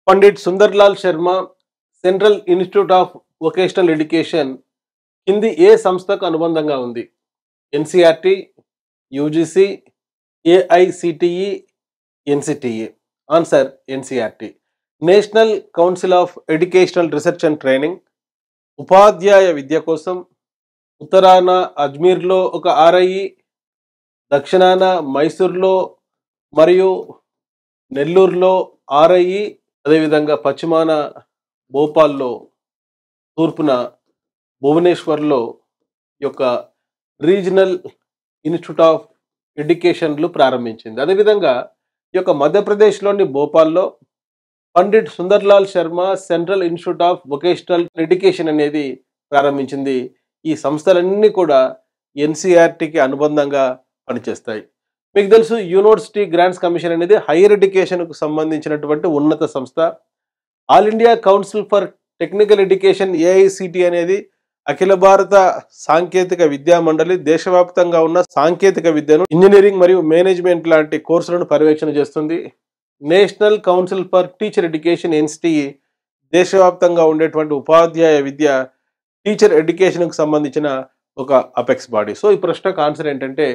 Pandit Sundarlal Sharma Central Institute of Vocational education కింది ఏ సంస్థకు అనుబంధంగా ఉంది? NCERT, UGC, AICTE, NCTE. Answer NCERT. National council of educational research and training ఉపాధ్యాయ విద్య కోసం ఉత్తరాన అజ్మీర్లో ఒక ఆర్ఐఈ, దక్షిణాన మైసూర్లో మరియు నెల్లూరులో ఆర్ఐఈ, అదేవిధంగా పశ్చిమాన భోపాల్లో, తూర్పున భువనేశ్వర్లో యొక్క రీజనల్ ఇన్స్టిట్యూట్ ఆఫ్ ఎడ్యుకేషన్లు ప్రారంభించింది. అదేవిధంగా ఈ యొక్క మధ్యప్రదేశ్లోని భోపాల్లో Pandit Sundarlal Sharma Central Institute of Vocational Education అనేది ప్రారంభించింది. ఈ సంస్థలన్నీ కూడా ఎన్సిఆర్టీకి అనుబంధంగా పనిచేస్తాయి. మీకు తెలుసు, యూనివర్సిటీ గ్రాంట్స్ కమిషన్ అనేది హైయర్ ఎడ్యుకేషన్కు సంబంధించినటువంటి ఉన్నత సంస్థ. All India council for technical education AICTE అనేది అఖిల భారత సాంకేతిక విద్యా మండలి దేశవ్యాప్తంగా ఉన్న సాంకేతిక విద్యను, ఇంజనీరింగ్ మరియు మేనేజ్మెంట్ లాంటి కోర్సులను పర్యవేక్షణ చేస్తుంది. National council for teacher education NCTE దేశవ్యాప్తంగా ఉండేటువంటి ఉపాధ్యాయ విద్య, టీచర్ ఎడ్యుకేషన్కు సంబంధించిన ఒక అపెక్స్ బాడీ. సో ఈ ప్రశ్నకు ఆన్సర్ ఏంటంటే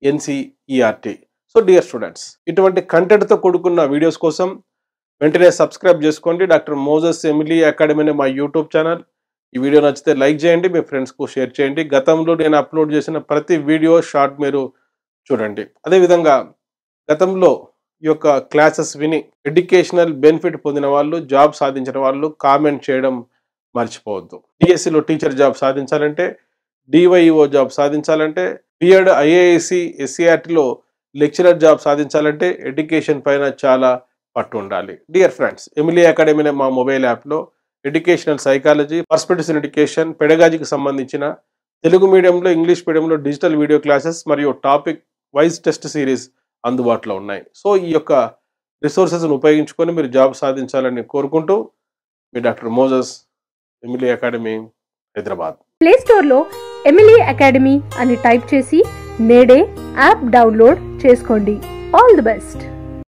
ఎన్సిఈఆర్టీ. సో డియర్ స్టూడెంట్స్, ఇటువంటి కంటెంట్తో కూడుకున్న వీడియోస్ కోసం వెంటనే సబ్స్క్రైబ్ చేసుకోండి. డాక్టర్ మోజస్ ఎమిలీ అకాడమీ అనే మా యూట్యూబ్ ఛానల్. ఈ వీడియో నచ్చితే లైక్ చేయండి, మీ ఫ్రెండ్స్కు షేర్ చేయండి. గతంలో నేను అప్లోడ్ చేసిన ప్రతి వీడియో షార్ట్ మీరు చూడండి. అదేవిధంగా గతంలో ఈ యొక్క క్లాసెస్ విని ఎడ్యుకేషనల్ బెనిఫిట్ పొందిన వాళ్ళు, జాబ్ సాధించిన వాళ్ళు కామెంట్ చేయడం మర్చిపోవద్దు. డిఎస్సిలో టీచర్ జాబ్ సాధించాలంటే, డివైఈఓ జాబ్ సాధించాలంటే, బిఎడ్ ఐఏఎస్సి ఎస్సీఆర్టీలో లెక్చరర్ జాబ్ సాధించాలంటే ఎడ్యుకేషన్ పైన చాలా పట్టు ఉండాలి. డియర్ ఫ్రెండ్స్, ఎమిలీ అకాడమీ అనే మా మొబైల్ యాప్లో educational psychology, perspectives in education, పెడగాజీకి సంబంధించిన తెలుగు మీడియంలో, ఇంగ్లీష్ మీడియంలో డిజిటల్ వీడియో క్లాసెస్ మరియు టాపిక్ వైజ్ టెస్ట్ సిరీస్ అందుబాటులో ఉన్నాయి. సో ఈ యొక్క రిసోర్సెస్ను ఉపయోగించుకొని మీరు జాబ్ సాధించాలని కోరుకుంటూ, మీ doctor Moses, Emily academy, Hyderabad. Play స్టోర్లో ఎమిలీ అకాడమీ అని టైప్ చేసి నేడే యాప్ డౌన్లోడ్ చేసుకోండి. All the best.